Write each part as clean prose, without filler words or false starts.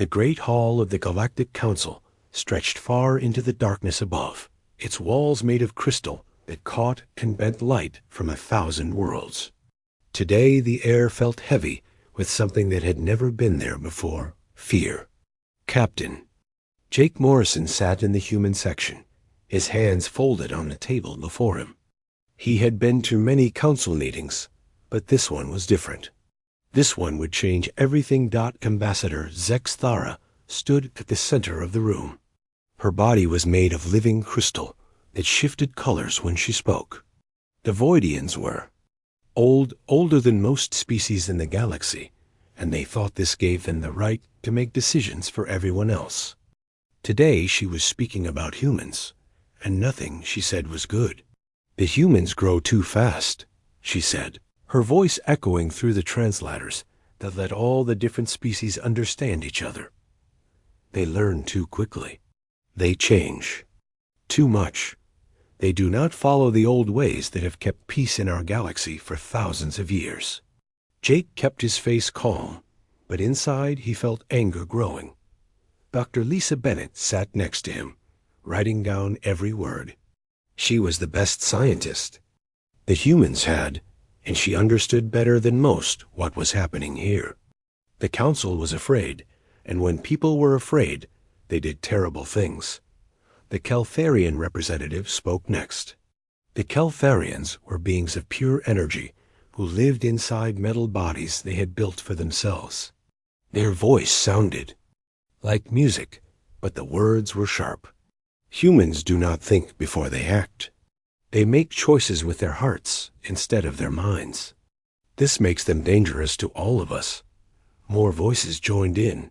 The great hall of the Galactic Council stretched far into the darkness above, its walls made of crystal that caught and bent light from 1,000 worlds. Today the air felt heavy with something that had never been there before: fear. Captain. Jake Morrison sat in the human section, his hands folded on the table before him. He had been to many council meetings, but this one was different. This one would change everything. Ambassador Zex Thara stood at the center of the room. Her body was made of living crystal that shifted colors when she spoke. The Voidians were older than most species in the galaxy, and they thought this gave them the right to make decisions for everyone else. Today she was speaking about humans, and nothing she said was good. The humans grow too fast, she said, her voice echoing through the translators that let all the different species understand each other. They learn too quickly. They change. Too much. They do not follow the old ways that have kept peace in our galaxy for thousands of years. Jake kept his face calm, but inside he felt anger growing. Dr. Lisa Bennett sat next to him, writing down every word. She was the best scientist the humans had, and she understood better than most what was happening here. The council was afraid, and when people were afraid, they did terrible things. The Keltharian representative spoke next. The Keltharians were beings of pure energy who lived inside metal bodies they had built for themselves. Their voice sounded like music, but the words were sharp. Humans do not think before they act. They make choices with their hearts instead of their minds. This makes them dangerous to all of us. More voices joined in.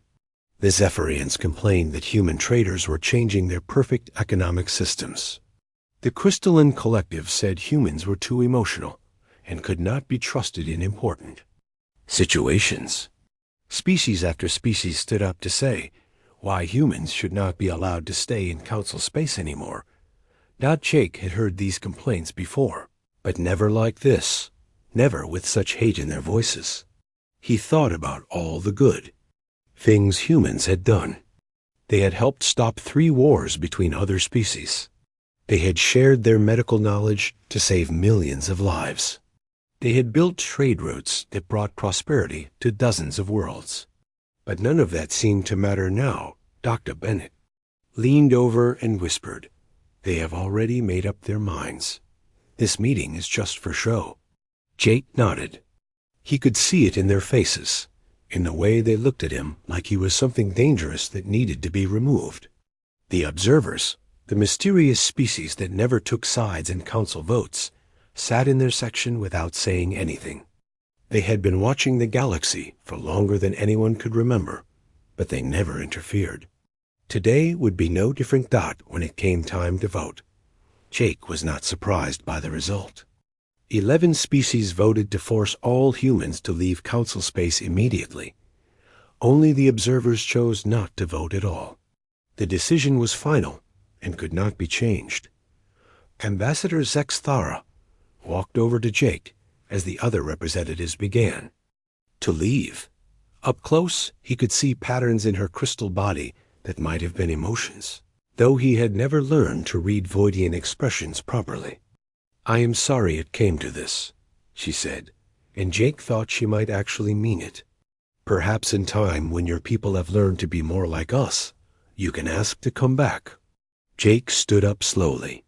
The Zephyrians complained that human traders were changing their perfect economic systems. The Crystalline Collective said humans were too emotional and could not be trusted in important situations. Species after species stood up to say why humans should not be allowed to stay in council space anymore. Jake had heard these complaints before, but never like this, never with such hate in their voices. He thought about all the good things humans had done. They had helped stop 3 wars between other species. They had shared their medical knowledge to save millions of lives. They had built trade routes that brought prosperity to dozens of worlds. But none of that seemed to matter now. Dr. Bennett leaned over and whispered, "They have already made up their minds. This meeting is just for show." Jake nodded. He could see it in their faces, in the way they looked at him like he was something dangerous that needed to be removed. The observers, the mysterious species that never took sides in council votes, sat in their section without saying anything. They had been watching the galaxy for longer than anyone could remember, but they never interfered. Today would be no different when it came time to vote. Jake was not surprised by the result. 11 species voted to force all humans to leave council space immediately. Only the observers chose not to vote at all. The decision was final and could not be changed. Ambassador Zex Thara walked over to Jake as the other representatives began to leave. Up close, he could see patterns in her crystal body that might have been emotions, though he had never learned to read Voidian expressions properly. "I am sorry it came to this," she said, and Jake thought she might actually mean it. "Perhaps in time, when your people have learned to be more like us, you can ask to come back." Jake stood up slowly.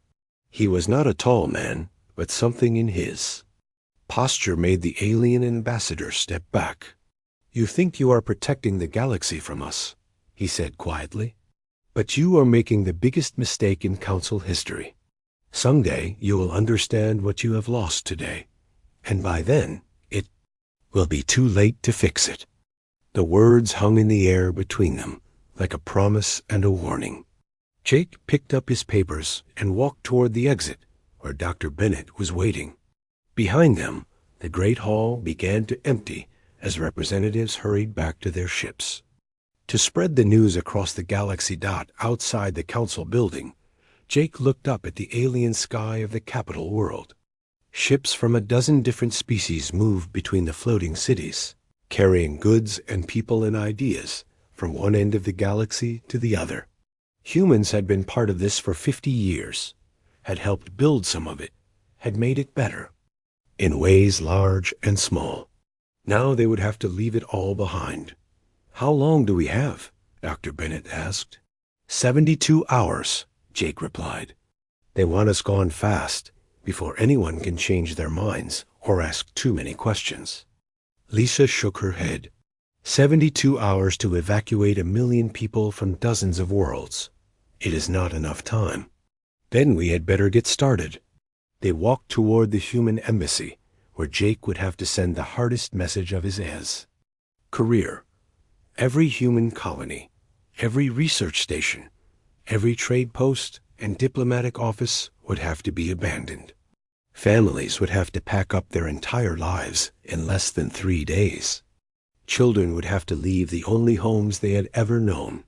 He was not a tall man, but something in his posture made the alien ambassador step back. "You think you are protecting the galaxy from us," he said quietly, "but you are making the biggest mistake in council history. Someday you will understand what you have lost today, and by then it will be too late to fix it." The words hung in the air between them, like a promise and a warning. Jake picked up his papers and walked toward the exit, where Dr. Bennett was waiting. Behind them, the great hall began to empty as representatives hurried back to their ships. To spread the news across the galaxy outside the council building, Jake looked up at the alien sky of the capital world. Ships from a dozen different species moved between the floating cities, carrying goods and people and ideas from one end of the galaxy to the other. Humans had been part of this for 50 years, had helped build some of it, had made it better, in ways large and small. Now they would have to leave it all behind. "How long do we have?" Dr. Bennett asked. 72 hours, Jake replied. "They want us gone fast, before anyone can change their minds or ask too many questions." Lisa shook her head. 72 hours to evacuate 1 million people from dozens of worlds. It is not enough time. Then we had better get started. They walked toward the human embassy, where Jake would have to send the hardest message of his as. Career. Every human colony, every research station, every trade post and diplomatic office would have to be abandoned. Families would have to pack up their entire lives in less than 3 days. Children would have to leave the only homes they had ever known.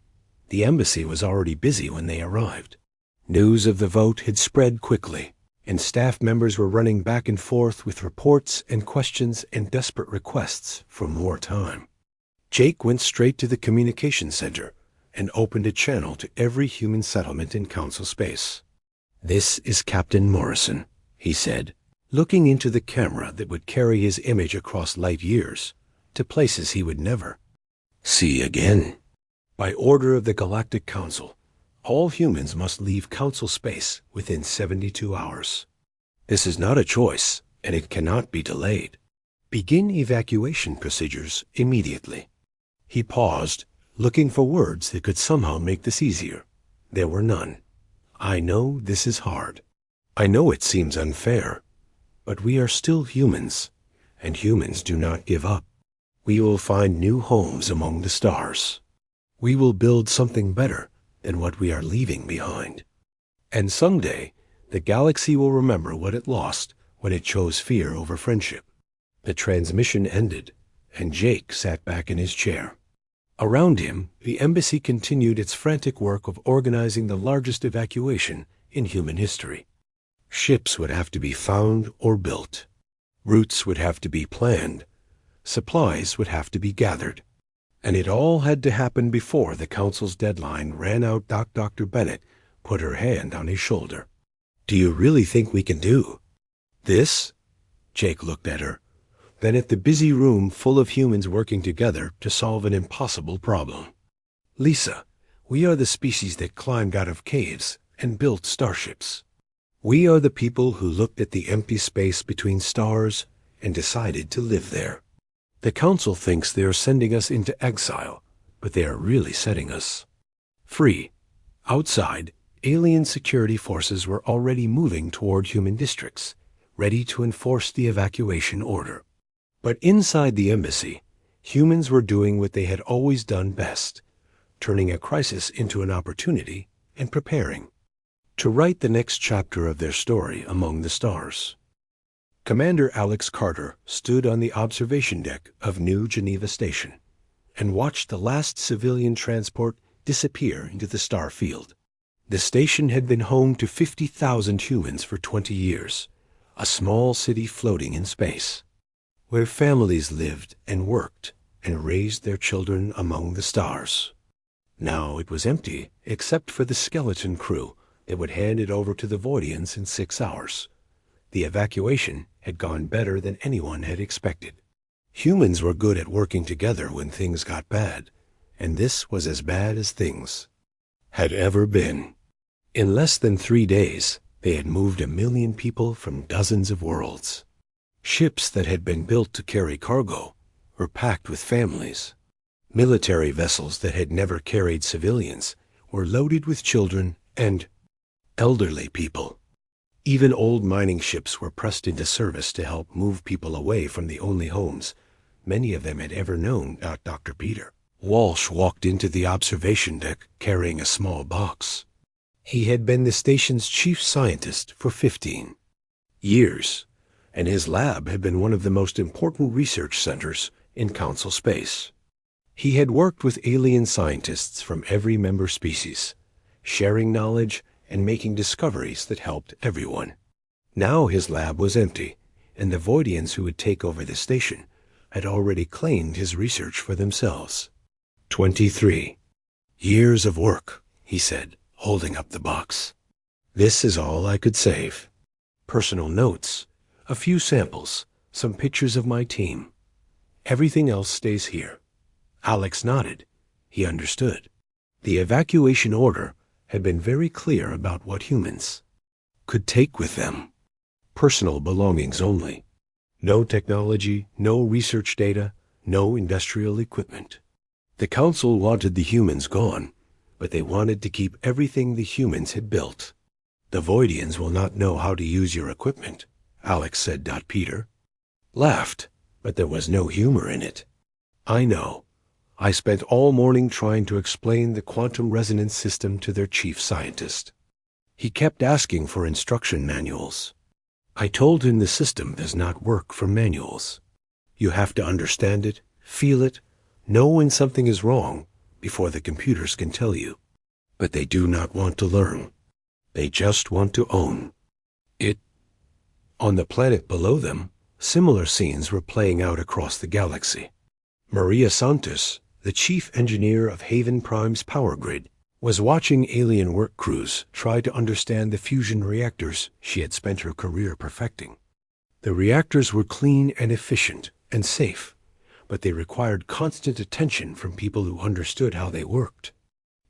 The embassy was already busy when they arrived. News of the vote had spread quickly, and staff members were running back and forth with reports and questions and desperate requests for more time. Jake went straight to the communication center and opened a channel to every human settlement in Council space. "This is Captain Morrison," he said, looking into the camera that would carry his image across light years to places he would never see again. "By order of the Galactic Council, all humans must leave Council space within 72 hours. This is not a choice, and it cannot be delayed. Begin evacuation procedures immediately." He paused, looking for words that could somehow make this easier. There were none. "I know this is hard. I know it seems unfair, but we are still humans, and humans do not give up. We will find new homes among the stars. We will build something better than what we are leaving behind. And someday, the galaxy will remember what it lost when it chose fear over friendship." The transmission ended, and Jake sat back in his chair. Around him, the embassy continued its frantic work of organizing the largest evacuation in human history. Ships would have to be found or built. Routes would have to be planned. Supplies would have to be gathered. And it all had to happen before the Council's deadline ran out. Dr. Bennett put her hand on his shoulder. "Do you really think we can do this?" Jake looked at her, then at the busy room full of humans working together to solve an impossible problem. "Lisa, we are the species that climbed out of caves and built starships. We are the people who looked at the empty space between stars and decided to live there. The Council thinks they are sending us into exile, but they are really setting us free." Outside, alien security forces were already moving toward human districts, ready to enforce the evacuation order. But inside the embassy, humans were doing what they had always done best, turning a crisis into an opportunity and preparing to write the next chapter of their story among the stars. Commander Alex Carter stood on the observation deck of New Geneva Station and watched the last civilian transport disappear into the star field. The station had been home to 50,000 humans for 20 years, a small city floating in space, where families lived and worked and raised their children among the stars. Now it was empty except for the skeleton crew that would hand it over to the Voidians in 6 hours. The evacuation had gone better than anyone had expected. Humans were good at working together when things got bad, and this was as bad as things had ever been. In less than 3 days, they had moved 1 million people from dozens of worlds. Ships that had been built to carry cargo were packed with families. Military vessels that had never carried civilians were loaded with children and elderly people. Even old mining ships were pressed into service to help move people away from the only homes many of them had ever known. Dr. Peter Walsh walked into the observation deck carrying a small box. He had been the station's chief scientist for 15 years, and his lab had been one of the most important research centers in Council space. He had worked with alien scientists from every member species, sharing knowledge and making discoveries that helped everyone. Now his lab was empty, and the Voidians who would take over the station had already claimed his research for themselves. 23. Years of work, he said, holding up the box. This is all I could save. Personal notes, a few samples, some pictures of my team. Everything else stays here. Alex nodded. He understood. The evacuation order had been very clear about what humans could take with them. Personal belongings only. No technology, no research data, no industrial equipment. The council wanted the humans gone, but they wanted to keep everything the humans had built. The Voidians will not know how to use your equipment, Alex said. Peter laughed, but there was no humor in it. I know. I spent all morning trying to explain the quantum resonance system to their chief scientist. He kept asking for instruction manuals. I told him the system does not work from manuals. You have to understand it, feel it, know when something is wrong before the computers can tell you. But they do not want to learn. They just want to own it. On the planet below them, similar scenes were playing out across the galaxy. Maria Santos, the chief engineer of Haven Prime's power grid, was watching alien work crews try to understand the fusion reactors she had spent her career perfecting. The reactors were clean and efficient and safe, but they required constant attention from people who understood how they worked.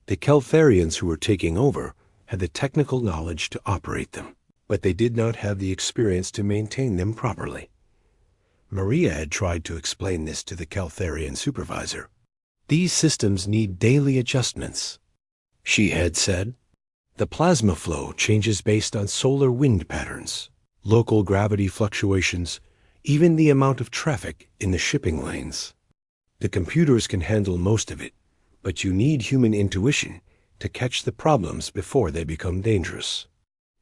The Keltharians who were taking over had the technical knowledge to operate them, but they did not have the experience to maintain them properly. Maria had tried to explain this to the Keltharian supervisor. These systems need daily adjustments, she had said. The plasma flow changes based on solar wind patterns, local gravity fluctuations, even the amount of traffic in the shipping lanes. The computers can handle most of it, but you need human intuition to catch the problems before they become dangerous.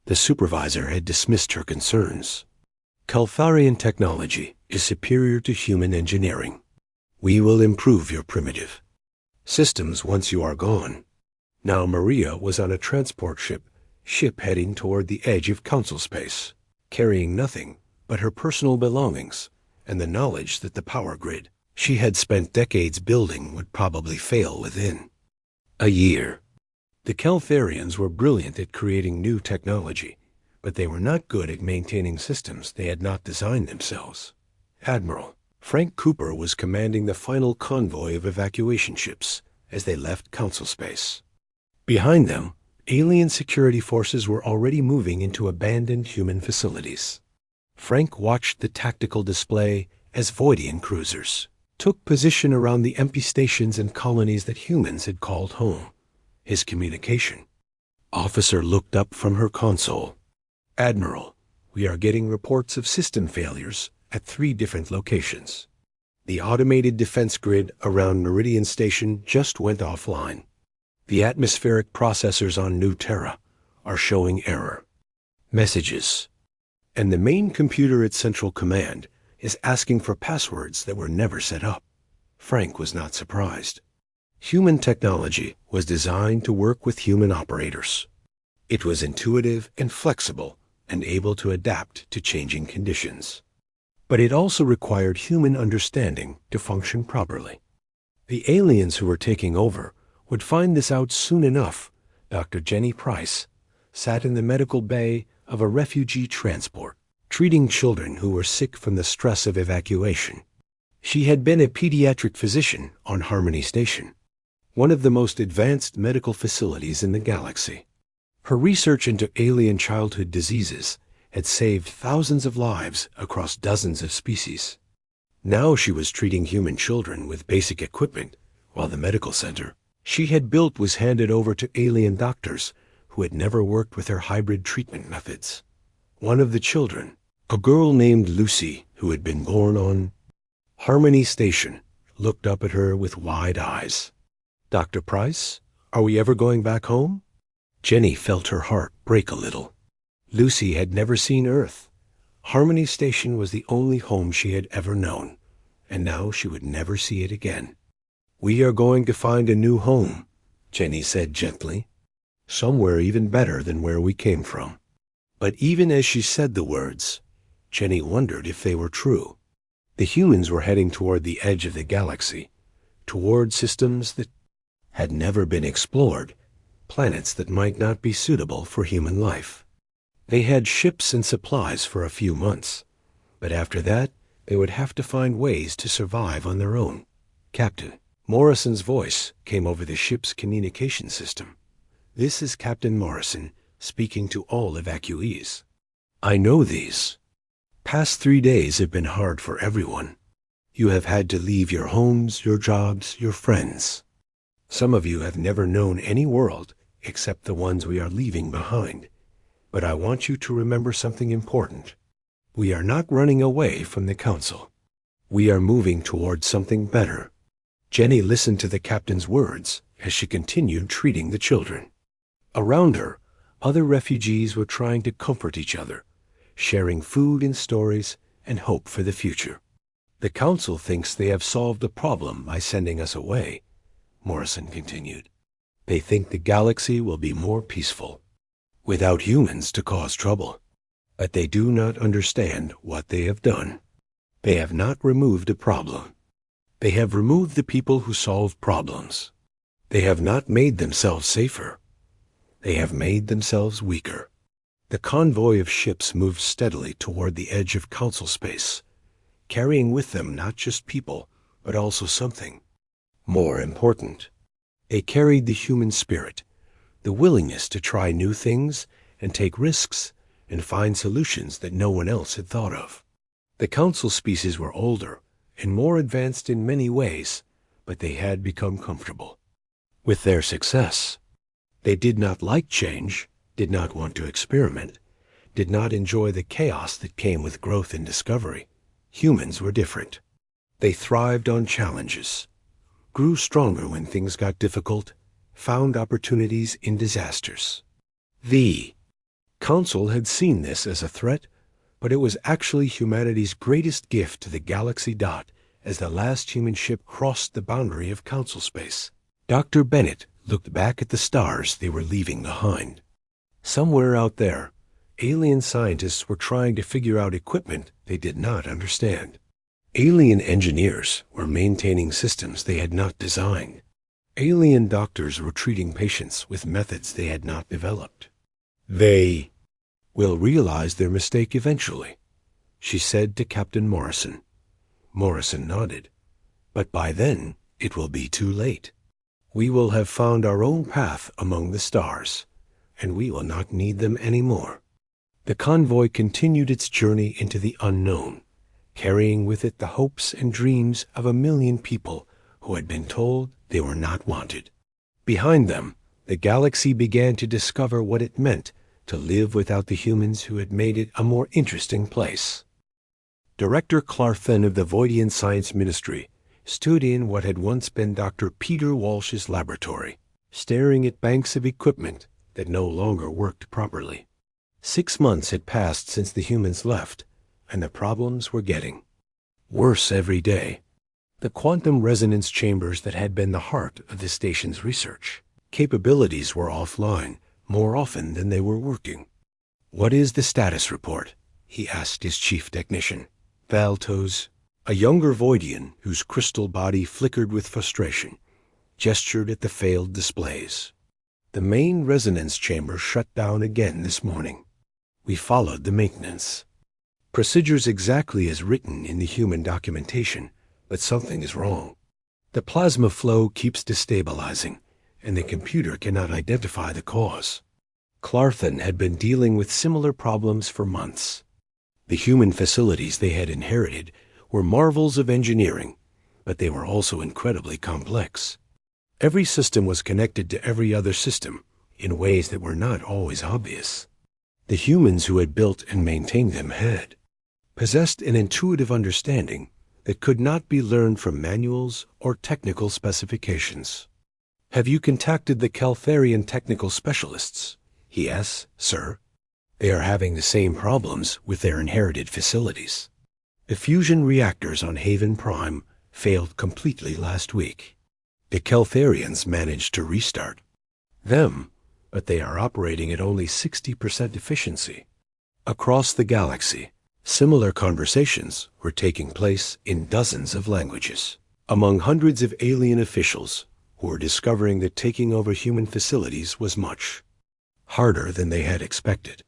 The supervisor had dismissed her concerns. Keltharian technology is superior to human engineering. We will improve your primitive systems once you are gone. Now Maria was on a transport ship heading toward the edge of council space, carrying nothing but her personal belongings and the knowledge that the power grid she had spent decades building would probably fail within a year. The Keltharians were brilliant at creating new technology, but they were not good at maintaining systems they had not designed themselves. Admiral Frank Cooper was commanding the final convoy of evacuation ships as they left council space. Behind them, alien security forces were already moving into abandoned human facilities. Frank watched the tactical display as Voidian cruisers took position around the empty stations and colonies that humans had called home. His communication officer looked up from her console. Admiral, we are getting reports of system failures at 3 different locations. The automated defense grid around Meridian Station just went offline. The atmospheric processors on New Terra are showing error messages, and the main computer at Central Command is asking for passwords that were never set up. Frank was not surprised. Human technology was designed to work with human operators. It was intuitive and flexible and able to adapt to changing conditions. But it also required human understanding to function properly. The aliens who were taking over would find this out soon enough. Dr. Jenny Price sat in the medical bay of a refugee transport, treating children who were sick from the stress of evacuation. She had been a pediatric physician on Harmony Station, one of the most advanced medical facilities in the galaxy. Her research into alien childhood diseases had saved thousands of lives across dozens of species. Now she was treating human children with basic equipment, while the medical center she had built was handed over to alien doctors who had never worked with her hybrid treatment methods. One of the children, a girl named Lucy, who had been born on Harmony Station, looked up at her with wide eyes. Dr. Price, are we ever going back home? Jenny felt her heart break a little. Lucy had never seen Earth. Harmony Station was the only home she had ever known, and now she would never see it again. We are going to find a new home, Jenny said gently. Somewhere even better than where we came from. But even as she said the words, Jenny wondered if they were true. The humans were heading toward the edge of the galaxy, toward systems that had never been explored, planets that might not be suitable for human life. They had ships and supplies for a few months, but after that, they would have to find ways to survive on their own. Captain Morrison's voice came over the ship's communication system. "This is Captain Morrison speaking to all evacuees. I know these past 3 days have been hard for everyone. You have had to leave your homes, your jobs, your friends. Some of you have never known any world except the ones we are leaving behind. But I want you to remember something important. We are not running away from the Council. We are moving towards something better." Jenny listened to the captain's words as she continued treating the children. Around her, other refugees were trying to comfort each other, sharing food and stories and hope for the future. "The Council thinks they have solved the problem by sending us away," Morrison continued. "They think the galaxy will be more peaceful, without humans to cause trouble. But they do not understand what they have done. They have not removed a problem. They have removed the people who solve problems. They have not made themselves safer. They have made themselves weaker." The convoy of ships moved steadily toward the edge of Council space, carrying with them not just people, but also something more important. They carried the human spirit, the willingness to try new things and take risks and find solutions that no one else had thought of. The Council species were older and more advanced in many ways, but they had become comfortable with their success. They did not like change, did not want to experiment, did not enjoy the chaos that came with growth and discovery. Humans were different. They thrived on challenges, grew stronger when things got difficult, found opportunities in disasters. The Council had seen this as a threat, but it was actually humanity's greatest gift to the galaxy. As the last human ship crossed the boundary of Council space, Dr. Bennett looked back at the stars they were leaving behind. Somewhere out there, alien scientists were trying to figure out equipment they did not understand. Alien engineers were maintaining systems they had not designed. Alien doctors were treating patients with methods they had not developed. "They will realize their mistake eventually," she said to Captain Morrison. Morrison nodded. "But by then, it will be too late. We will have found our own path among the stars, and we will not need them anymore." The convoy continued its journey into the unknown, carrying with it the hopes and dreams of 1,000,000 people who had been told they were not wanted. Behind them, the galaxy began to discover what it meant to live without the humans who had made it a more interesting place. Director Clarthen of the Voidian Science Ministry stood in what had once been Dr. Peter Walsh's laboratory, staring at banks of equipment that no longer worked properly. 6 months had passed since the humans left, and the problems were getting worse every day. The quantum resonance chambers that had been the heart of the station's research capabilities were offline more often than they were working. "What is the status report?" he asked his chief technician, Valtos, a younger Voidian whose crystal body flickered with frustration, gestured at the failed displays. "The main resonance chamber shut down again this morning. We followed the maintenance procedures exactly as written in the human documentation, but something is wrong. The plasma flow keeps destabilizing, and the computer cannot identify the cause." Clarthen had been dealing with similar problems for months. The human facilities they had inherited were marvels of engineering, but they were also incredibly complex. Every system was connected to every other system in ways that were not always obvious. The humans who had built and maintained them had possessed an intuitive understanding that could not be learned from manuals or technical specifications. "Have you contacted the Caltharian technical specialists?" he asked. "Sir, they are having the same problems with their inherited facilities. The fusion reactors on Haven Prime failed completely last week. The Caltharians managed to restart them, but they are operating at only 60% efficiency." Across the galaxy, similar conversations were taking place in dozens of languages. among hundreds of alien officials who were discovering that taking over human facilities was much harder than they had expected.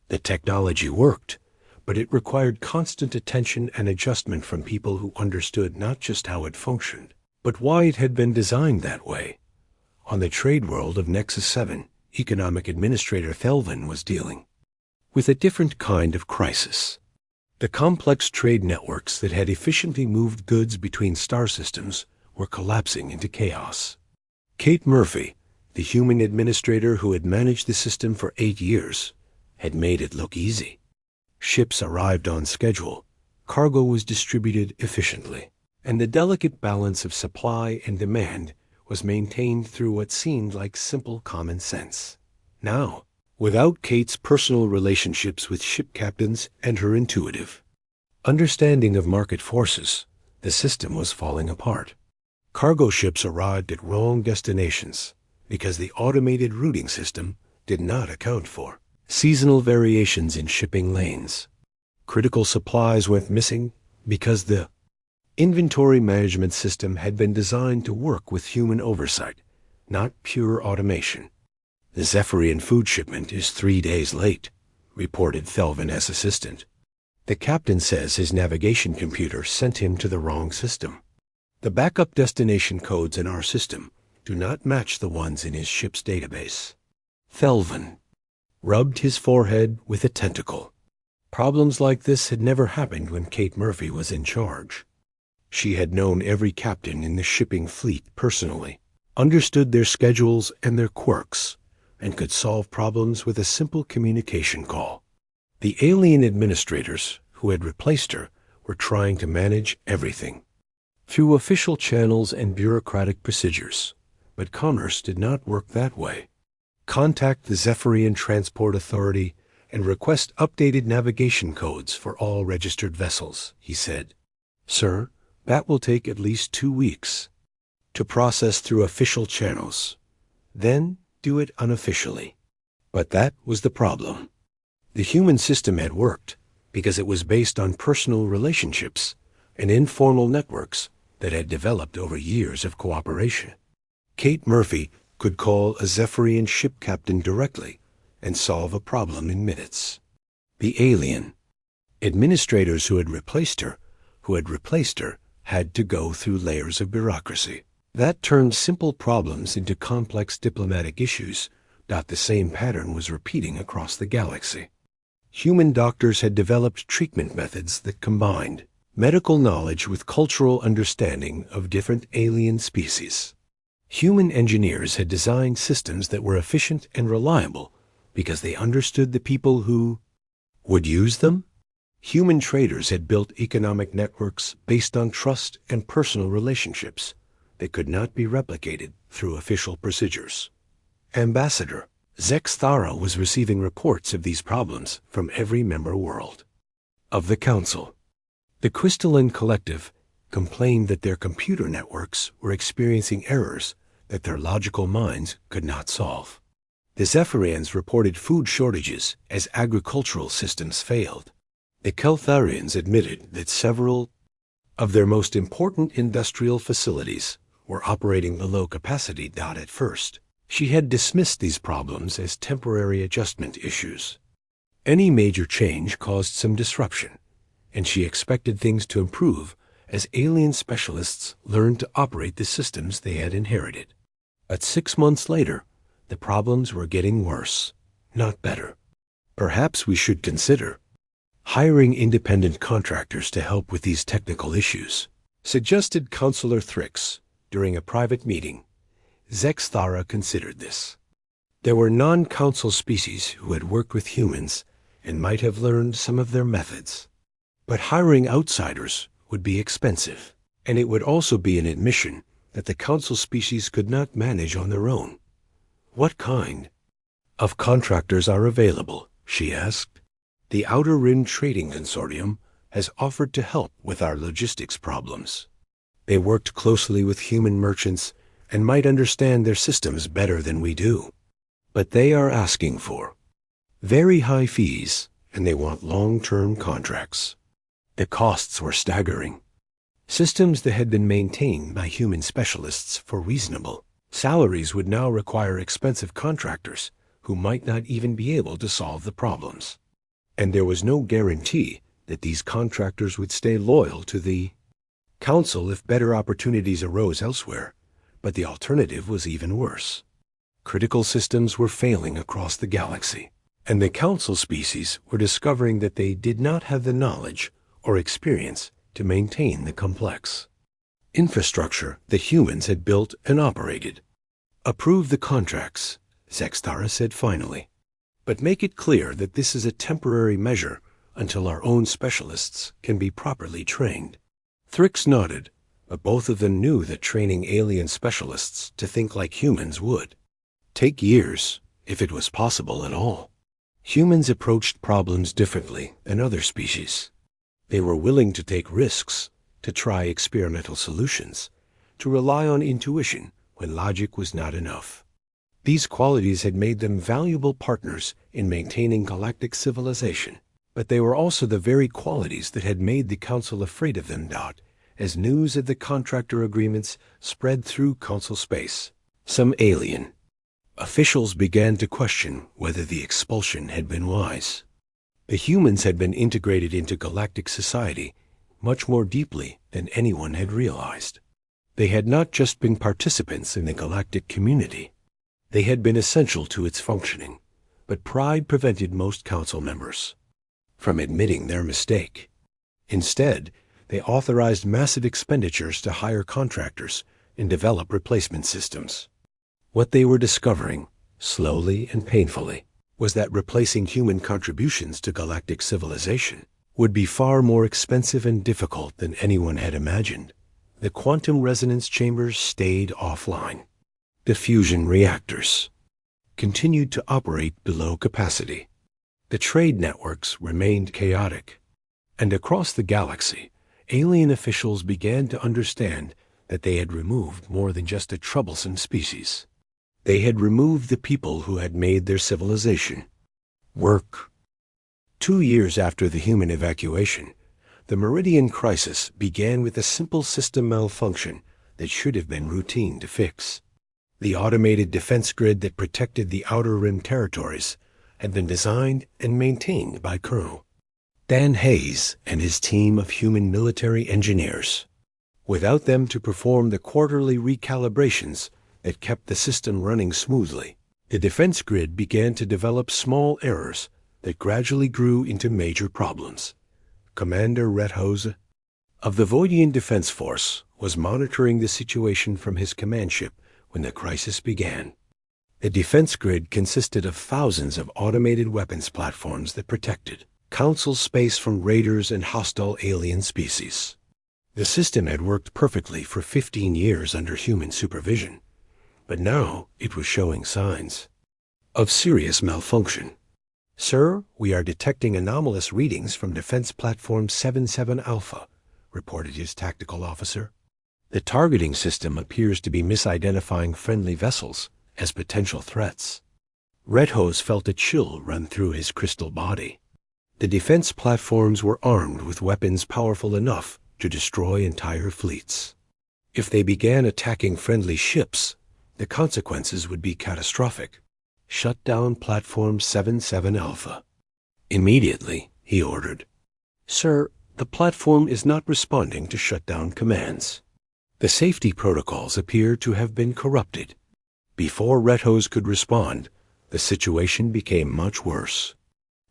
The technology worked, but it required constant attention and adjustment from people who understood not just how it functioned, but why it had been designed that way. On the trade world of Nexus 7, Economic Administrator Thelvin was dealing with a different kind of crisis. The complex trade networks that had efficiently moved goods between star systems were collapsing into chaos. Kate Murphy, the human administrator who had managed the system for 8 years, had made it look easy. Ships arrived on schedule, cargo was distributed efficiently, and the delicate balance of supply and demand was maintained through what seemed like simple common sense. Now, without Kate's personal relationships with ship captains and her intuitive understanding of market forces, the system was falling apart. Cargo ships arrived at wrong destinations because the automated routing system did not account for seasonal variations in shipping lanes. Critical supplies went missing because the inventory management system had been designed to work with human oversight, not pure automation. The Zephyrian food shipment is 3 days late, reported Thelvin assistant. The captain says his navigation computer sent him to the wrong system. The backup destination codes in our system do not match the ones in his ship's database. Thelvin rubbed his forehead with a tentacle. Problems like this had never happened when Kate Murphy was in charge. She had known every captain in the shipping fleet personally, understood their schedules and their quirks, and could solve problems with a simple communication call. The alien administrators who had replaced her were trying to manage everything through official channels and bureaucratic procedures, but commerce did not work that way. Contact the Zephyrian Transport Authority and request updated navigation codes for all registered vessels, he said. Sir, that will take at least 2 weeks to process through official channels. Then do it unofficially. But that was the problem. The human system had worked because it was based on personal relationships and informal networks that had developed over years of cooperation. Kate Murphy could call a Zephyrian ship captain directly and solve a problem in minutes. The alien administrators who had replaced her had to go through layers of bureaucracy. That turned simple problems into complex diplomatic issues. The same pattern was repeating across the galaxy. Human doctors had developed treatment methods that combined medical knowledge with cultural understanding of different alien species. Human engineers had designed systems that were efficient and reliable because they understood the people who would use them. Human traders had built economic networks based on trust and personal relationships that could not be replicated through official procedures. Ambassador Zex Thara was receiving reports of these problems from every member world of the Council. The Crystalline Collective complained that their computer networks were experiencing errors that their logical minds could not solve. The Zephyrians reported food shortages as agricultural systems failed. The Keltharians admitted that several of their most important industrial facilities were operating below capacity. At first, she had dismissed these problems as temporary adjustment issues. Any major change caused some disruption, and she expected things to improve as alien specialists learned to operate the systems they had inherited. But 6 months later, the problems were getting worse, not better. Perhaps we should consider hiring independent contractors to help with these technical issues, suggested Counselor Thrix during a private meeting. Zex Thara considered this. There were non-council species who had worked with humans and might have learned some of their methods. But hiring outsiders would be expensive, and it would also be an admission that the council species could not manage on their own. What kind of contractors are available? She asked. The Outer Rim Trading Consortium has offered to help with our logistics problems. They worked closely with human merchants and might understand their systems better than we do. But they are asking for very high fees, and they want long-term contracts. The costs were staggering. Systems that had been maintained by human specialists for reasonable salaries would now require expensive contractors who might not even be able to solve the problems. And there was no guarantee that these contractors would stay loyal to the Council if better opportunities arose elsewhere, but the alternative was even worse. Critical systems were failing across the galaxy, and the Council species were discovering that they did not have the knowledge or experience to maintain the complex infrastructure that humans had built and operated. "Approve the contracts," Zextara said finally, "but make it clear that this is a temporary measure until our own specialists can be properly trained." Thrix nodded, but both of them knew that training alien specialists to think like humans would take years, if it was possible at all. Humans approached problems differently than other species. They were willing to take risks, to try experimental solutions, to rely on intuition when logic was not enough. These qualities had made them valuable partners in maintaining galactic civilization, but they were also the very qualities that had made the Council afraid of them. As news of the contractor agreements spread through Council space, some alien officials began to question whether the expulsion had been wise. The humans had been integrated into galactic society much more deeply than anyone had realized. They had not just been participants in the galactic community. They had been essential to its functioning, but pride prevented most Council members from admitting their mistake. Instead, they authorized massive expenditures to hire contractors and develop replacement systems. What they were discovering, slowly and painfully, was that replacing human contributions to galactic civilization would be far more expensive and difficult than anyone had imagined. The quantum resonance chambers stayed offline. The fusion reactors continued to operate below capacity. The trade networks remained chaotic. And across the galaxy, alien officials began to understand that they had removed more than just a troublesome species. They had removed the people who had made their civilization work. 2 years after the human evacuation, the Meridian crisis began with a simple system malfunction that should have been routine to fix. The automated defense grid that protected the Outer Rim territories had been designed and maintained by Colonel Dan Hayes and his team of human military engineers. Without them to perform the quarterly recalibrations that kept the system running smoothly, the defense grid began to develop small errors that gradually grew into major problems. Commander Rethose of the Voidian Defense Force was monitoring the situation from his command ship when the crisis began. The defense grid consisted of thousands of automated weapons platforms that protected Council space from raiders and hostile alien species. The system had worked perfectly for 15 years under human supervision, but now it was showing signs of serious malfunction. "Sir, we are detecting anomalous readings from Defense Platform 77 Alpha," reported his tactical officer. "The targeting system appears to be misidentifying friendly vessels as potential threats." Rethose felt a chill run through his crystal body. The defense platforms were armed with weapons powerful enough to destroy entire fleets. If they began attacking friendly ships, the consequences would be catastrophic. "Shut down Platform 77 Alpha. Immediately," he ordered. "Sir, the platform is not responding to shutdown commands. The safety protocols appear to have been corrupted." Before Rethose could respond, the situation became much worse.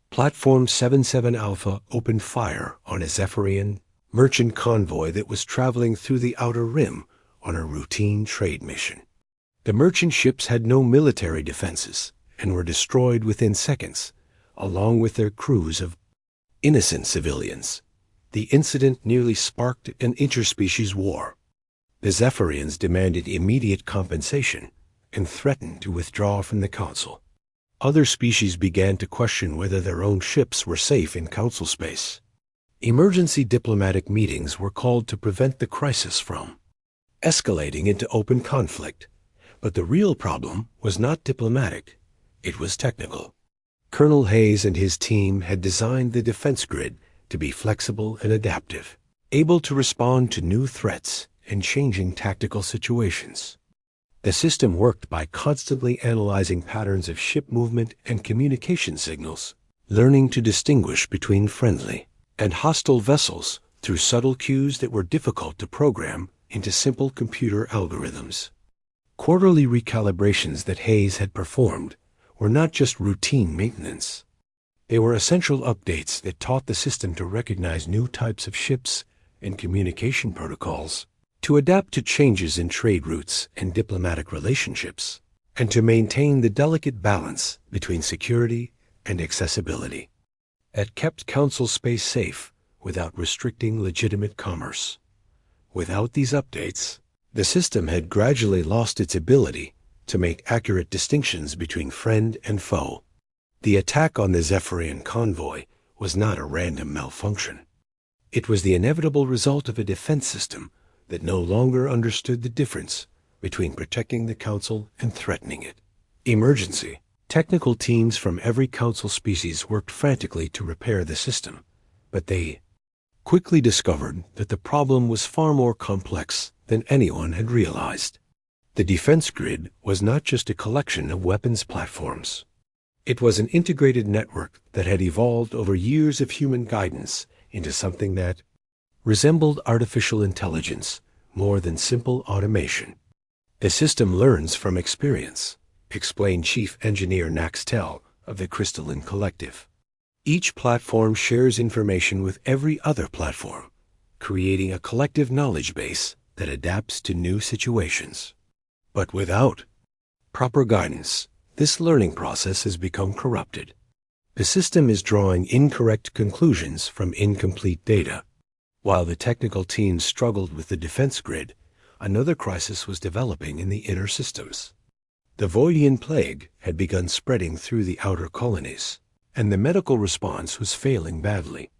Platform 77 Alpha opened fire on a Zephyrian merchant convoy that was traveling through the Outer Rim on a routine trade mission. The merchant ships had no military defenses and were destroyed within seconds, along with their crews of innocent civilians. The incident nearly sparked an interspecies war. The Zephyrians demanded immediate compensation and threatened to withdraw from the Council. Other species began to question whether their own ships were safe in Council space. Emergency diplomatic meetings were called to prevent the crisis from escalating into open conflict. But the real problem was not diplomatic, it was technical. Colonel Hayes and his team had designed the defense grid to be flexible and adaptive. able to respond to new threats and changing tactical situations. The system worked by constantly analyzing patterns of ship movement and communication signals, learning to distinguish between friendly and hostile vessels through subtle cues that were difficult to program into simple computer algorithms. Quarterly recalibrations that Hayes had performed were not just routine maintenance. They were essential updates that taught the system to recognize new types of ships and communication protocols, to adapt to changes in trade routes and diplomatic relationships, and to maintain the delicate balance between security and accessibility. It kept Council space safe without restricting legitimate commerce. Without these updates, the system had gradually lost its ability to make accurate distinctions between friend and foe. The attack on the Zephyrian convoy was not a random malfunction. It was the inevitable result of a defense system that no longer understood the difference between protecting the Council and threatening it. Emergency. Technical teams from every Council species worked frantically to repair the system, but they quickly discovered that the problem was far more complex than anyone had realized. The defense grid was not just a collection of weapons platforms. It was an integrated network that had evolved over years of human guidance into something that resembled artificial intelligence more than simple automation. The system learns from experience, explained Chief Engineer Naxtel of the Crystalline Collective. Each platform shares information with every other platform, creating a collective knowledge base that adapts to new situations. But without proper guidance, this learning process has become corrupted. The system is drawing incorrect conclusions from incomplete data. While the technical teams struggled with the defense grid, another crisis was developing in the inner systems. The Voidian plague had begun spreading through the outer colonies, and the medical response was failing badly.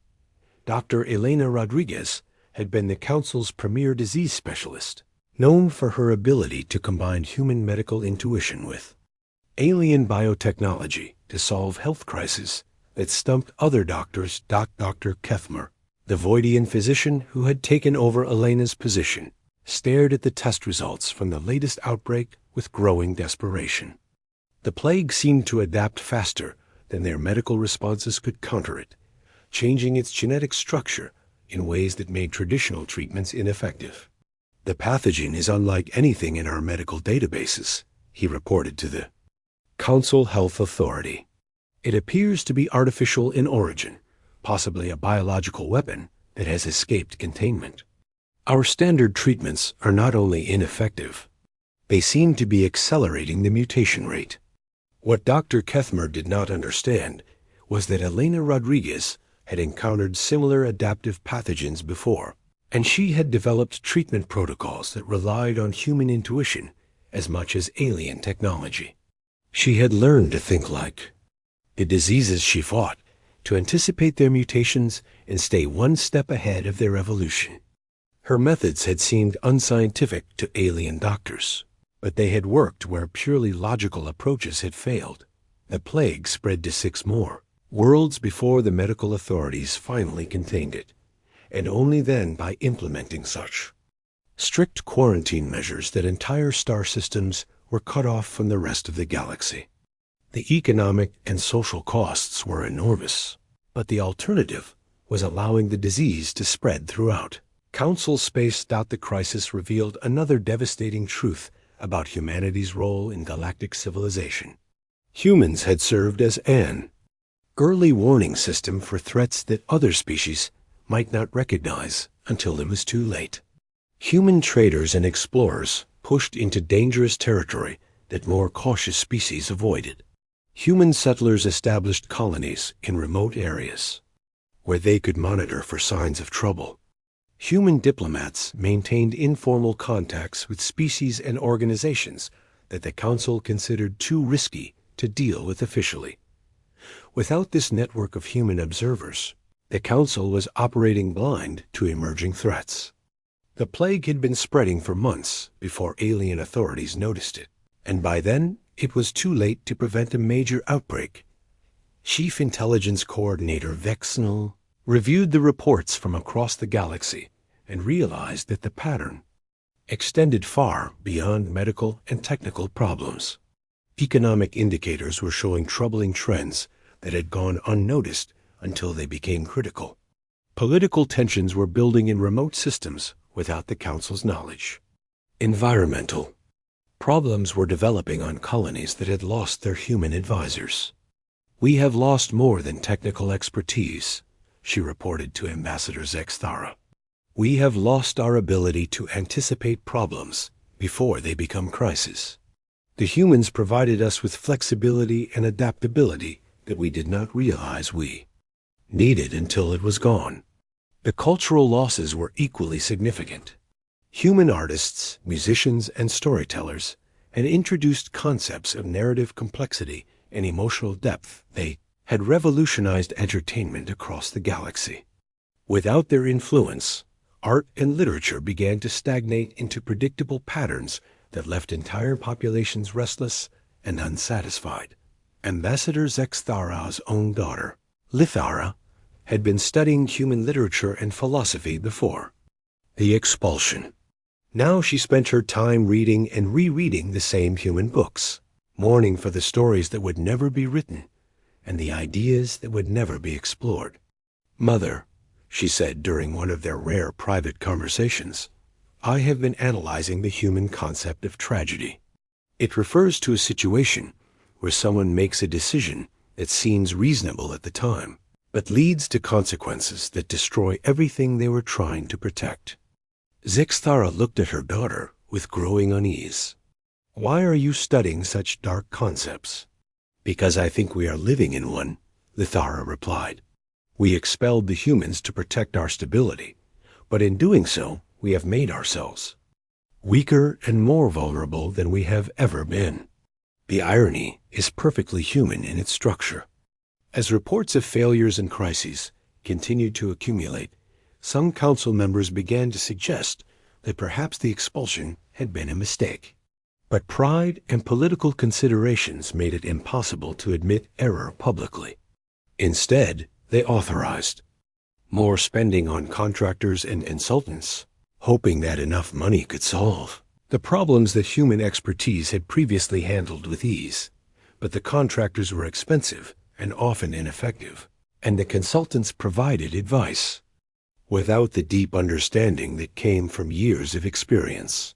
Dr. Elena Rodriguez had been the Council's premier disease specialist, known for her ability to combine human medical intuition with alien biotechnology to solve health crises that stumped other doctors. Dr. Kethmer, the Voidian physician who had taken over Elena's position, stared at the test results from the latest outbreak with growing desperation. The plague seemed to adapt faster than their medical responses could counter it, changing its genetic structure in ways that made traditional treatments ineffective. The pathogen is unlike anything in our medical databases, he reported to the Council Health Authority. It appears to be artificial in origin, possibly a biological weapon that has escaped containment. Our standard treatments are not only ineffective, they seem to be accelerating the mutation rate. What Dr. Kethmer did not understand was that Elena Rodriguez had encountered similar adaptive pathogens before, and she had developed treatment protocols that relied on human intuition as much as alien technology. She had learned to think like the diseases she fought, to anticipate their mutations and stay one step ahead of their evolution. Her methods had seemed unscientific to alien doctors, but they had worked where purely logical approaches had failed. The plague spread to 6 more worlds before the medical authorities finally contained it, and only then by implementing such strict quarantine measures that entire star systems were cut off from the rest of the galaxy. The economic and social costs were enormous, but the alternative was allowing the disease to spread throughout. Council space. The crisis revealed another devastating truth about humanity's role in galactic civilization. Humans had served as an early warning system for threats that other species might not recognize until it was too late. Human traders and explorers pushed into dangerous territory that more cautious species avoided. Human settlers established colonies in remote areas where they could monitor for signs of trouble. Human diplomats maintained informal contacts with species and organizations that the Council considered too risky to deal with officially. Without this network of human observers, the Council was operating blind to emerging threats. The plague had been spreading for months before alien authorities noticed it, and by then it was too late to prevent a major outbreak. Chief Intelligence Coordinator Vexnel reviewed the reports from across the galaxy and realized that the pattern extended far beyond medical and technical problems. Economic indicators were showing troubling trends that had gone unnoticed until they became critical. Political tensions were building in remote systems without the Council's knowledge. Environmental problems were developing on colonies that had lost their human advisors. "We have lost more than technical expertise," she reported to Ambassador Zexthara. "We have lost our ability to anticipate problems before they become crises. The humans provided us with flexibility and adaptability that we did not realize we needed until it was gone." The cultural losses were equally significant. Human artists, musicians, and storytellers had introduced concepts of narrative complexity and emotional depth. They had revolutionized entertainment across the galaxy. Without their influence, art and literature began to stagnate into predictable patterns that left entire populations restless and unsatisfied. Ambassador Zexthara's own daughter, Lithara, had been studying human literature and philosophy before the expulsion. Now she spent her time reading and rereading the same human books, mourning for the stories that would never be written and the ideas that would never be explored. "Mother," she said during one of their rare private conversations, "I have been analyzing the human concept of tragedy. It refers to a situation where someone makes a decision that seems reasonable at the time, but leads to consequences that destroy everything they were trying to protect." Zexthara looked at her daughter with growing unease. "Why are you studying such dark concepts?" "Because I think we are living in one," Lithara replied. "We expelled the humans to protect our stability, but in doing so, we have made ourselves weaker and more vulnerable than we have ever been. The irony is perfectly human in its structure." As reports of failures and crises continued to accumulate, some council members began to suggest that perhaps the expulsion had been a mistake. But pride and political considerations made it impossible to admit error publicly. Instead, they authorized more spending on contractors and consultants, hoping that enough money could solve the problems that human expertise had previously handled with ease. But the contractors were expensive and often ineffective, and the consultants provided advice without the deep understanding that came from years of experience.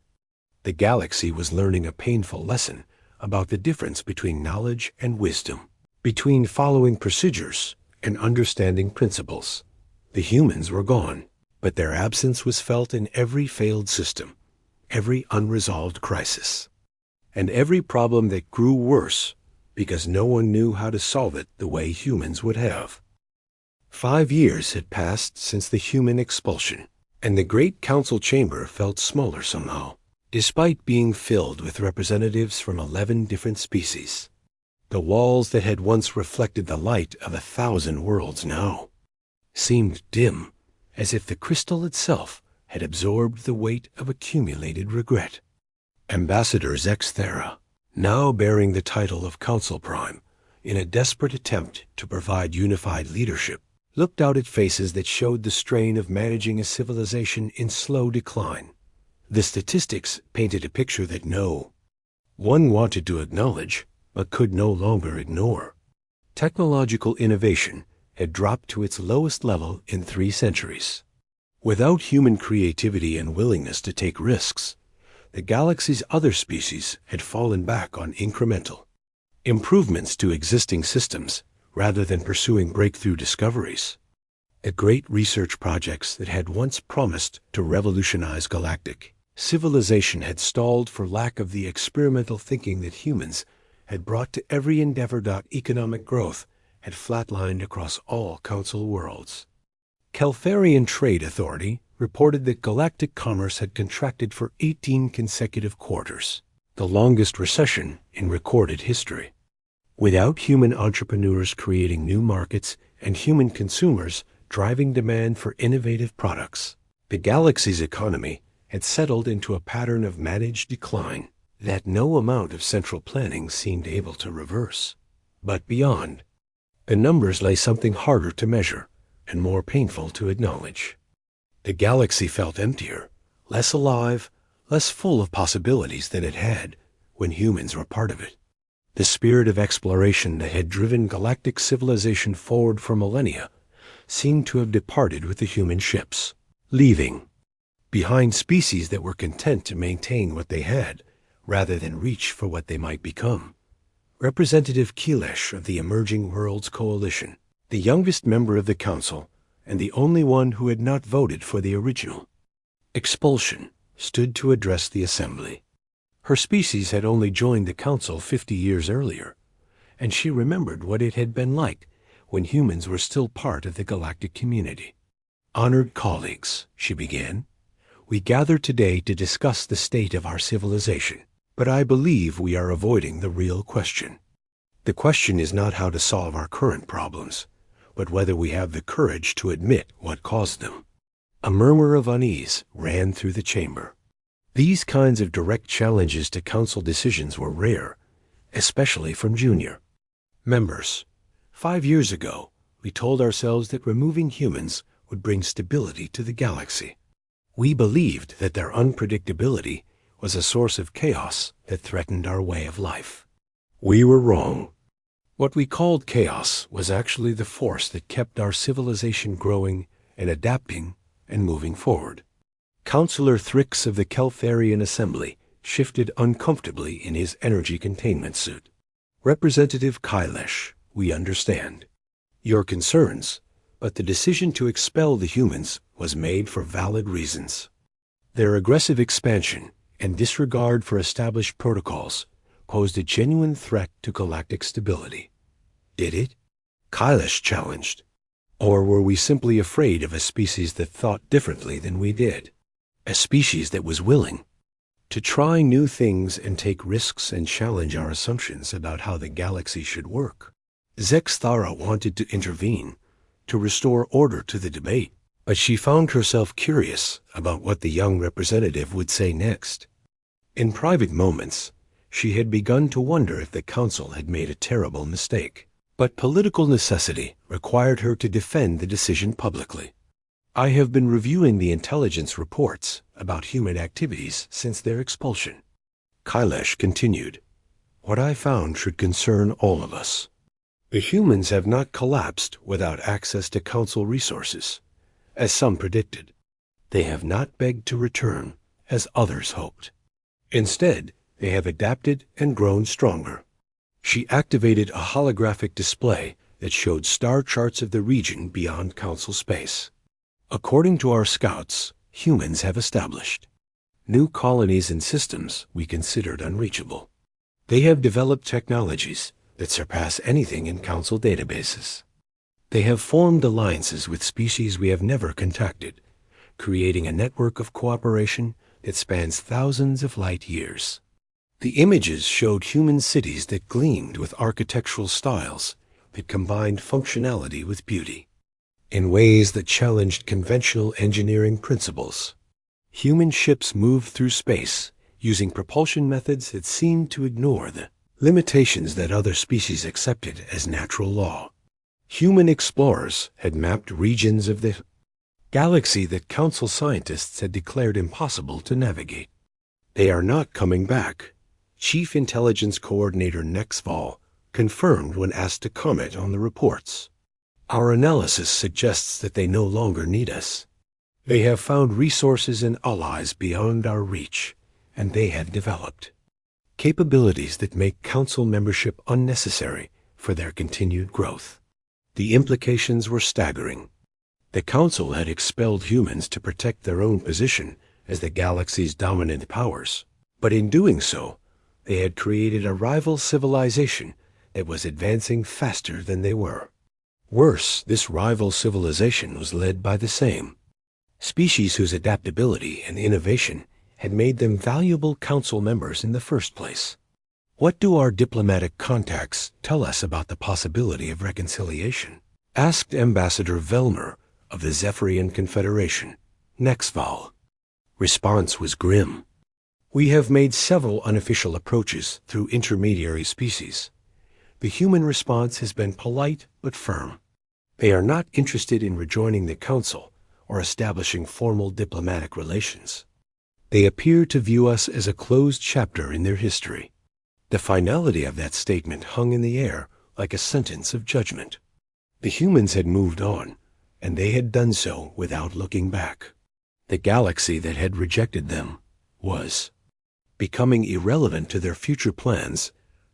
The galaxy was learning a painful lesson about the difference between knowledge and wisdom, between following procedures and understanding principles. The humans were gone, but their absence was felt in every failed system, every unresolved crisis, and every problem that grew worse because no one knew how to solve it the way humans would have. 5 years had passed since the human expulsion, and the great council chamber felt smaller somehow, despite being filled with representatives from 11 different species. The walls that had once reflected the light of 1,000 worlds now seemed dim, as if the crystal itself had absorbed the weight of accumulated regret. Ambassador Zexthara, now bearing the title of Council Prime, in a desperate attempt to provide unified leadership, looked out at faces that showed the strain of managing a civilization in slow decline. The statistics painted a picture that no one wanted to acknowledge, but could no longer ignore. Technological innovation had dropped to its lowest level in 3 centuries. Without human creativity and willingness to take risks, the galaxy's other species had fallen back on incremental improvements to existing systems rather than pursuing breakthrough discoveries. The great research projects that had once promised to revolutionize galactic civilization had stalled for lack of the experimental thinking that humans had brought to every endeavor. Economic growth had flatlined across all council worlds. Keltharian Trade Authority reported that galactic commerce had contracted for 18 consecutive quarters, the longest recession in recorded history. Without human entrepreneurs creating new markets and human consumers driving demand for innovative products, the galaxy's economy had settled into a pattern of managed decline that no amount of central planning seemed able to reverse. But beyond the numbers lay something harder to measure and more painful to acknowledge. The galaxy felt emptier, less alive, less full of possibilities than it had when humans were part of it. The spirit of exploration that had driven galactic civilization forward for millennia seemed to have departed with the human ships, leaving behind species that were content to maintain what they had rather than reach for what they might become. Representative Kilesh of the Emerging Worlds Coalition, the youngest member of the Council and the only one who had not voted for the original expulsion, stood to address the assembly. Her species had only joined the Council 50 years earlier, and she remembered what it had been like when humans were still part of the galactic community. "Honored colleagues," she began, "we gather today to discuss the state of our civilization, but I believe we are avoiding the real question. The question is not how to solve our current problems, but whether we have the courage to admit what caused them." A murmur of unease ran through the chamber. These kinds of direct challenges to Council decisions were rare, especially from junior members. 5 years ago, we told ourselves that removing humans would bring stability to the galaxy. We believed that their unpredictability was a source of chaos that threatened our way of life. We were wrong. What we called chaos was actually the force that kept our civilization growing and adapting and moving forward. Councillor Thrix of the Keltharian Assembly shifted uncomfortably in his energy containment suit. "Representative Kilesh, we understand your concerns, but the decision to expel the humans was made for valid reasons. Their aggressive expansion and disregard for established protocols posed a genuine threat to galactic stability. Did it?" Kilesh challenged. "Or were we simply afraid of a species that thought differently than we did? A species that was willing to try new things and take risks and challenge our assumptions about how the galaxy should work?" Zexthara wanted to intervene, to restore order to the debate, but she found herself curious about what the young representative would say next. In private moments, she had begun to wonder if the Council had made a terrible mistake, but political necessity required her to defend the decision publicly. "I have been reviewing the intelligence reports about human activities since their expulsion," Kilesh continued. "What I found should concern all of us. The humans have not collapsed without access to Council resources, as some predicted. They have not begged to return, as others hoped. Instead, they have adapted and grown stronger." She activated a holographic display that showed star charts of the region beyond Council space. "According to our scouts, humans have established new colonies and systems we considered unreachable. They have developed technologies that surpass anything in Council databases. They have formed alliances with species we have never contacted, creating a network of cooperation that spans thousands of light years." The images showed human cities that gleamed with architectural styles that combined functionality with beauty in ways that challenged conventional engineering principles. Human ships moved through space using propulsion methods that seemed to ignore the limitations that other species accepted as natural law. Human explorers had mapped regions of the galaxy that Council scientists had declared impossible to navigate. "They are not coming back," Chief Intelligence Coordinator Nexval confirmed when asked to comment on the reports. "Our analysis suggests that they no longer need us. They have found resources and allies beyond our reach, and they have developed capabilities that make Council membership unnecessary for their continued growth." The implications were staggering. The Council had expelled humans to protect their own position as the galaxy's dominant powers, but in doing so, they had created a rival civilization that was advancing faster than they were. Worse, this rival civilization was led by the same species whose adaptability and innovation had made them valuable Council members in the first place. "What do our diplomatic contacts tell us about the possibility of reconciliation?" asked Ambassador Velmer of the Zephyrian Confederation, Nexval. Response was grim. "We have made several unofficial approaches through intermediary species. The human response has been polite but firm. They are not interested in rejoining the Council or establishing formal diplomatic relations. They appear to view us as a closed chapter in their history. The finality of that statement hung in the air like a sentence of judgment. The humans had moved on, and they had done so without looking back. The galaxy that had rejected them was becoming irrelevant to their future plans.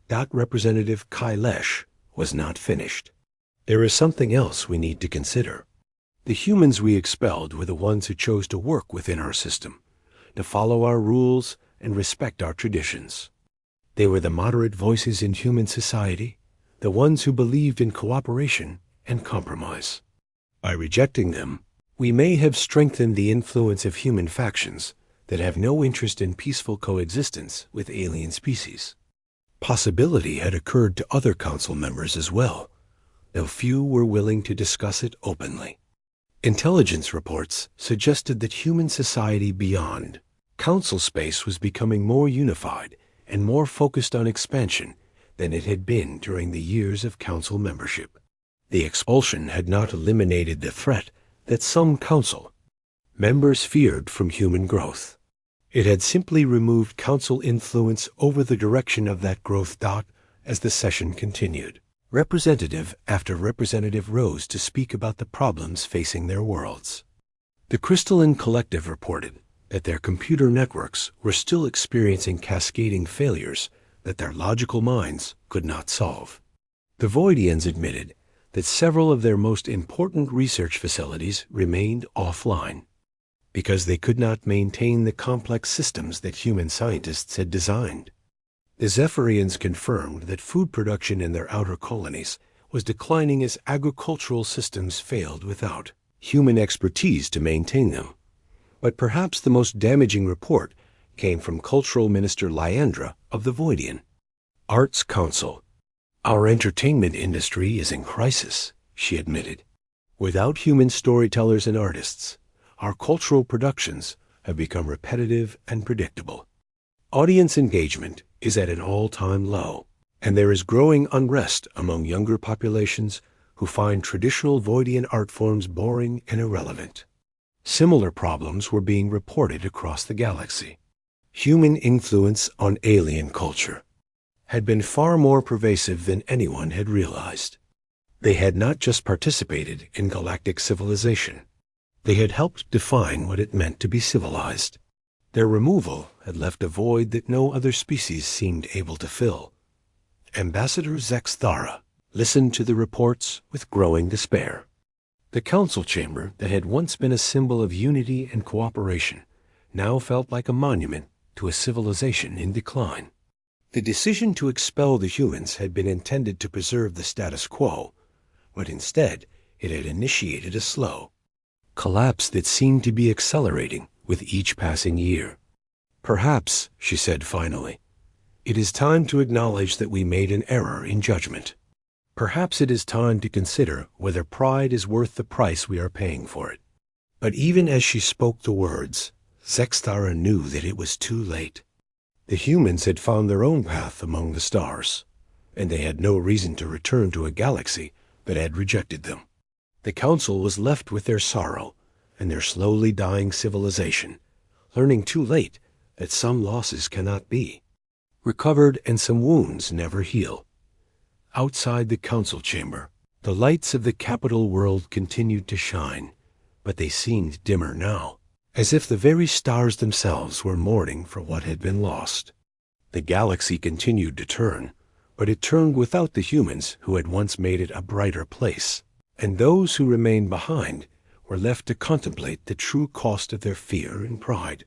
Representative Kailesh was not finished. There is something else we need to consider. The humans we expelled were the ones who chose to work within our system, to follow our rules and respect our traditions. They were the moderate voices in human society, the ones who believed in cooperation and compromise. By rejecting them, we may have strengthened the influence of human factions that have no interest in peaceful coexistence with alien species. Possibility had occurred to other council members as well, though few were willing to discuss it openly. Intelligence reports suggested that human society beyond council space was becoming more unified and more focused on expansion than it had been during the years of council membership. The expulsion had not eliminated the threat that some council members feared from human growth. It had simply removed council influence over the direction of that growth. As the session continued, representative after representative rose to speak about the problems facing their worlds. The Crystalline Collective reported that their computer networks were still experiencing cascading failures that their logical minds could not solve. The Voidians admitted that several of their most important research facilities remained offline because they could not maintain the complex systems that human scientists had designed. The Zephyrians confirmed that food production in their outer colonies was declining as agricultural systems failed without human expertise to maintain them. But perhaps the most damaging report came from Cultural Minister Lyandra of the Voidian Arts Council. Our entertainment industry is in crisis, she admitted. Without human storytellers and artists, our cultural productions have become repetitive and predictable. Audience engagement is at an all-time low, and there is growing unrest among younger populations who find traditional Voidian art forms boring and irrelevant. Similar problems were being reported across the galaxy. Human influence on alien culture had been far more pervasive than anyone had realized. They had not just participated in galactic civilization. They had helped define what it meant to be civilized. Their removal had left a void that no other species seemed able to fill. Ambassador Zexthara listened to the reports with growing despair. The council chamber that had once been a symbol of unity and cooperation now felt like a monument to a civilization in decline. The decision to expel the humans had been intended to preserve the status quo, but instead it had initiated a slow collapse that seemed to be accelerating with each passing year. Perhaps, she said finally, it is time to acknowledge that we made an error in judgment. Perhaps it is time to consider whether pride is worth the price we are paying for it. But even as she spoke the words, Zexthara knew that it was too late. The humans had found their own path among the stars, and they had no reason to return to a galaxy that had rejected them. The council was left with their sorrow and their slowly dying civilization, learning too late that some losses cannot be recovered and some wounds never heal. Outside the council chamber, the lights of the capital world continued to shine, but they seemed dimmer now, as if the very stars themselves were mourning for what had been lost. The galaxy continued to turn, but it turned without the humans who had once made it a brighter place, and those who remained behind were left to contemplate the true cost of their fear and pride.